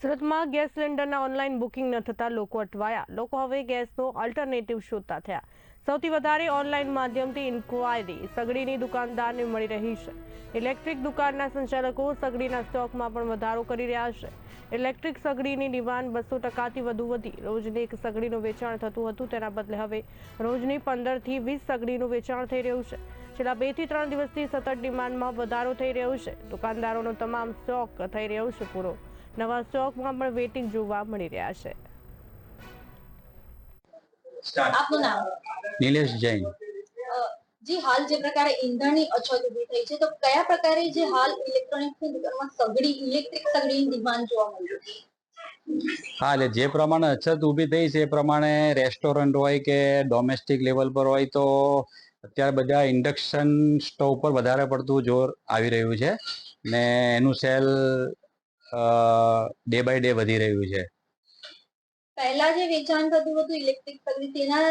સુરતમાં gas સિલિન્ડરના online booking ન થતા લોકો અટવાયા. લોકો હવે ગેસનો અલ્ટરનેટિવ શોધતા થયા. સૌથી વધારે ઓનલાઈન માધ્યમથી ઇન્ક્વાયરી સગડીની દુકાનદારને મળી રહી છે. ઇલેક્ટ્રિક દુકાનના સંચાલકો સગડીના સ્ટોકમાં પણ વધારો કરી રહ્યા છે. ઇલેક્ટ્રિક સગડીની ડિમાન્ડ 200%થી વધુ વધી રોજની એક સગડીનું વેચાણ થતું હતું, તેના બદલે હવે રોજની 15 થી 20 સગડીનું વેચાણ થઈ રહ્યું છે. છેલ્લા 2 થી 3 દિવસથી સતત ડિમાન્ડમાં વધારો થઈ રહ્યો છે. દુકાનદારોનો તમામ સ્ટોક થઈ રહ્યો છે પૂરો. નવા સ્ટોકમાં પણ વેટિંગ જોવા મળી રહ્યા છે. આપનું નામ? નિલેશ જૈન. જી, હાલ જે પ્રકારે ઈંધણની અછત ઊભી થઈ છે, તો કયા પ્રકારે જે હાલ ઇલેક્ટ્રોનિક્સની દુકાનમાં ઇલેક્ટ્રિક સગડીની ડિમાન્ડ જોવા મળી છે? હા, એટલે જે પ્રમાણે અછત ઊભી થઈ છે એ પ્રમાણે રેસ્ટોરન્ટ હોય કે ડોમેસ્ટિક લેવલ પર હોય તો અત્યારે બધા ઇન્ડક્શન સ્ટોવ પર વધારે પડતું જોર આવી રહ્યું છે ને એનું સેલ ડે બાય ડે વધી રહ્યું છે. પહેલા જે વેચાણ થતું હતું ઇલેક્ટ્રિક સગડી, તેના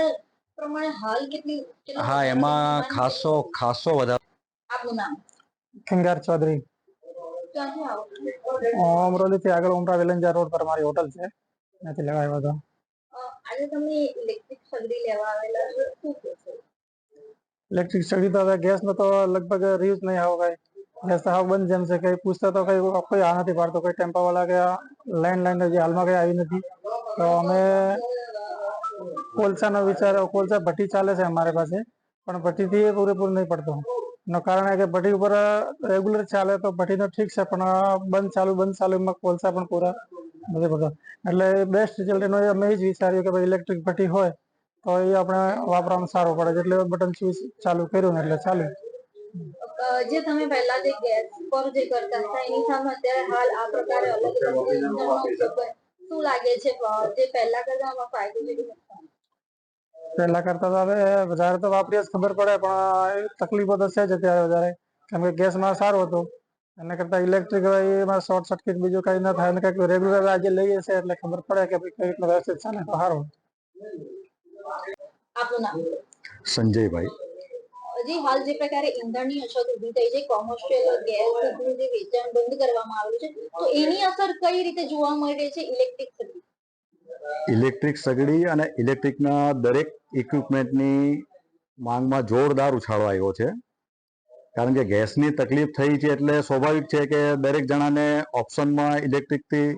પ્રમાણે હાલ કેટલી? હા, એમાં ખાસો વધારો. આપનું નામ? खिंगार चौधरी. ક્યાંથી આવો? अमरोली થી આગળ ઉમરા વેલંજા રોડ પર મારી હોટલ છે, ત્યાંથી લગાવ્યો હતો. આજે તમે ઇલેક્ટ્રિક સગડી લેવા આવેલા છો, શું કહેશો? इलेक्ट्रिक सगड़ी तो હવે ગેસ નો તો લગભગ રીયુઝ નહીં આવો કઈ. ગેસ તો હાવ બંધ જેમ છે, કઈ પૂછતા તો કઈ કોઈ આ નથી પાડતો, કોઈ ટેમ્પા વાળા કે લેન્ડલાઈન જે હાલમાં કઈ આવી નથી. તો અમે કોલસાનો વિચાર, કોલસા ભઠ્ઠી ચાલે છે અમારી પાસે, પણ ભઠ્ઠીથી પૂરેપૂરું નહીં પડતું. એનું કારણ એ કે ભઠ્ઠી ઉપર રેગ્યુલર ચાલે તો ભઠ્ઠીનો ઠીક છે, પણ બંધ ચાલુ એમાં કોલસા પણ પૂરા નથી પડતા. એટલે બેસ્ટ રિઝલ્ટ એનો અમે એ જ વિચાર્યું કે ભાઈ ઇલેક્ટ્રિક ભઠ્ઠી હોય તો એ આપણે વાપરવાનું સારું પડે. એટલે બટન સ્વિચ ચાલુ કર્યું ને એટલે ચાલુ. જે તમે પહેલા જે ગેસ પર જે કરતા હતા એની સામે અત્યારે હાલ આ પ્રકારે અલગ અલગ ઈંધણનો ઉપયોગ કરે, શું લાગે છે જે પહેલા કરતા આમાં ફાયદો છે કે નુકસાન? પહેલા કરતા તો હવે વધારે તો વાપરીએ જ ખબર પડે, પણ તકલીફો તો છે જ અત્યારે વધારે. કેમ કે ગેસમાં સારું હતું, એના કરતા ઇલેક્ટ્રિક હોય એમાં શોર્ટ સર્કિટ બીજું કઈ ના થાય. અને કંઈક રેગ્યુલર આજે લઈએ છે એટલે ખબર પડે કે ભાઈ કઈ રીતના વ્યવસ્થિત ચાલે તો સારું. આપનું નામ? સંજયભાઈ. હજી હાલ જે પ્રકારે ઈંધણની અછત ઊભી થઈ છે, કોમર્શિયલ ગેસનું જે વેચાણ બંધ કરવામાં આવ્યું છે, તો એની અસર કઈ રીતે જોવા મળી રહી છે ઇલેક્ટ્રિક સગડી? ઇલેક્ટ્રિક સગડી અને ઇલેક્ટ્રિકના દરેક ઇક્વિપમેન્ટની માંગમાં જોરદાર ઉછાળો આવ્યો છે. કારણ કે ગેસની તકલીફ થઈ છે એટલે સ્વાભાવિક છે કે દરેક જણાને ઓપ્શનમાં ઇલેક્ટ્રિકથી